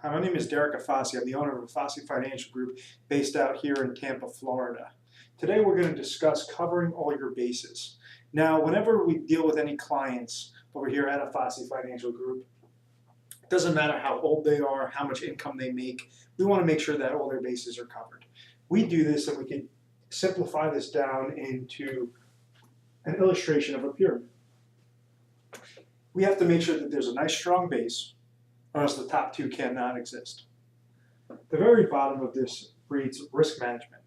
Hi, my name is Derek Afasi. I'm the owner of Afasi Financial Group based out here in Tampa, Florida. Today we're going to discuss covering all your bases. Now, whenever we deal with any clients over here at Afasi Financial Group, it doesn't matter how old they are, how much income they make, we want to make sure that all their bases are covered. We do this and we can simplify this down into an illustration of a pyramid. We have to make sure that there's a nice strong base, or else the top two cannot exist. The very bottom of this reads risk management.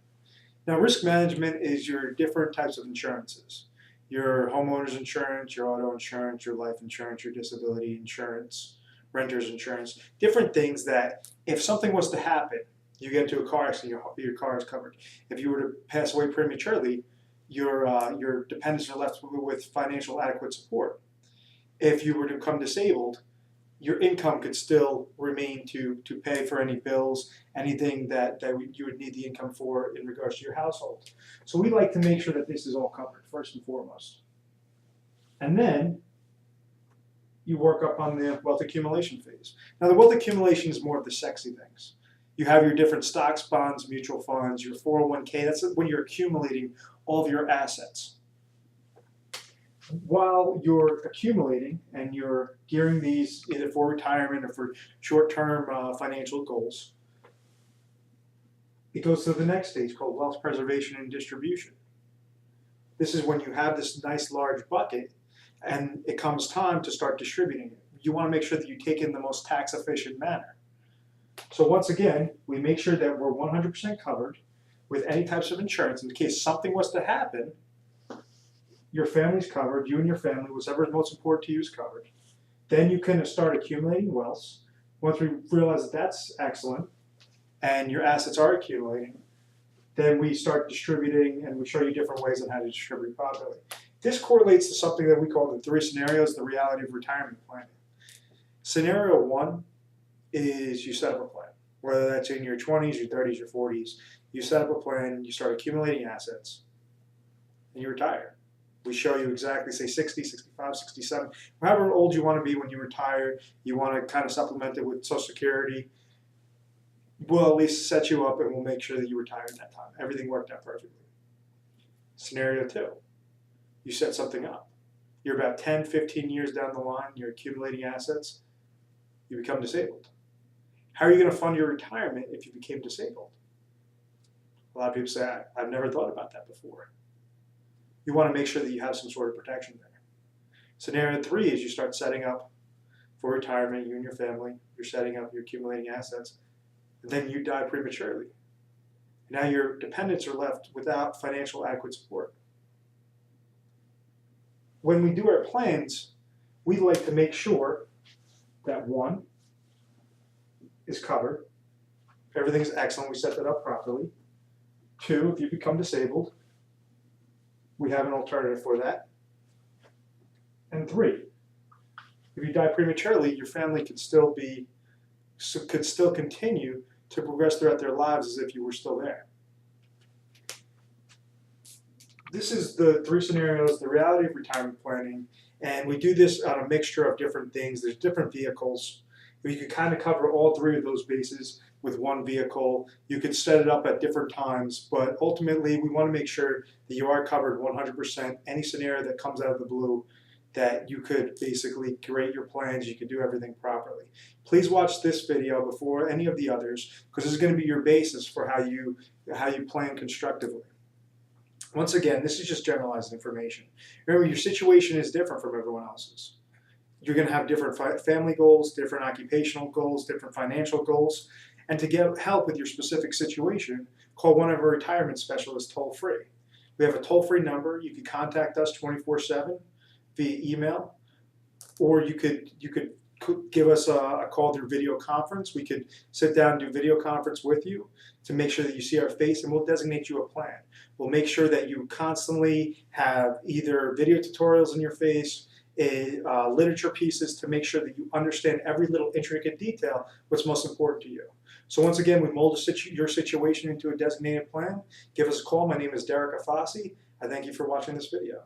Now, risk management is your different types of insurances. Your homeowner's insurance, your auto insurance, your life insurance, your disability insurance, renter's insurance, different things that if something was to happen, you get into a car accident, your car is covered. If you were to pass away prematurely, your dependents are left with financial adequate support. If you were to become disabled, your income could still remain to pay for any bills, anything that you would need the income for in regards to your household. So we like to make sure that this is all covered, first and foremost. And then you work up on the wealth accumulation phase. Now, the wealth accumulation is more of the sexy things. You have your different stocks, bonds, mutual funds, your 401k. That's when you're accumulating all of your assets. While you're accumulating and you're gearing these either for retirement or for short-term financial goals, it goes to the next stage called wealth preservation and distribution. This is when you have this nice large bucket and it comes time to start distributing it. You want to make sure that you take it in the most tax-efficient manner. So once again, we make sure that we're 100% covered with any types of insurance in case something was to happen. Your family's covered, you and your family, whatever is most important to you is covered. Then you can start accumulating wealth. Once we realize that that's excellent and your assets are accumulating, then we start distributing and we show you different ways on how to distribute properly. This correlates to something that we call the 3 scenarios, the reality of retirement planning. Scenario 1 is you set up a plan, whether that's in your 20s, your 30s, your 40s. You set up a plan, you start accumulating assets, and you retire. We show you exactly, say 60, 65, 67, however old you want to be when you retire, you want to kind of supplement it with Social Security, we'll at least set you up and we'll make sure that you retire in that time. Everything worked out perfectly. Scenario 2, you set something up. You're about 10, 15 years down the line, you're accumulating assets, you become disabled. How are you going to fund your retirement if you became disabled? A lot of people say, I've never thought about that before. You want to make sure that you have some sort of protection there. Scenario 3 is you start setting up for retirement, you and your family, you're setting up, you're accumulating assets, and then you die prematurely. Now your dependents are left without financial adequate support. When we do our plans, we like to make sure that 1 is covered, everything's excellent, we set that up properly. 2, if you become disabled, we have an alternative for that. And 3, if you die prematurely, your family could still continue to progress throughout their lives as if you were still there. This is the 3 scenarios, the reality of retirement planning, and we do this on a mixture of different things. There's different vehicles. You can kind of cover all 3 of those bases with 1 vehicle. You could set it up at different times, but ultimately we want to make sure that you are covered 100%. Any scenario that comes out of the blue, that you could basically create your plans, you could do everything properly. Please watch this video before any of the others, because this is going to be your basis for how you plan constructively. Once again, this is just generalized information. Remember, your situation is different from everyone else's. You're going to have different family goals, different occupational goals, different financial goals. And to get help with your specific situation, call one of our retirement specialists toll-free. We have a toll-free number. You can contact us 24/7 via email, or you could give us a call through video conference. We could sit down and do video conference with you to make sure that you see our face, and we'll designate you a plan. We'll make sure that you constantly have either video tutorials in your face, literature pieces to make sure that you understand every little intricate detail, what's most important to you. So once again, we mold your situation into a designated plan. Give us a call. My name is Derek Afasi. I thank you for watching this video.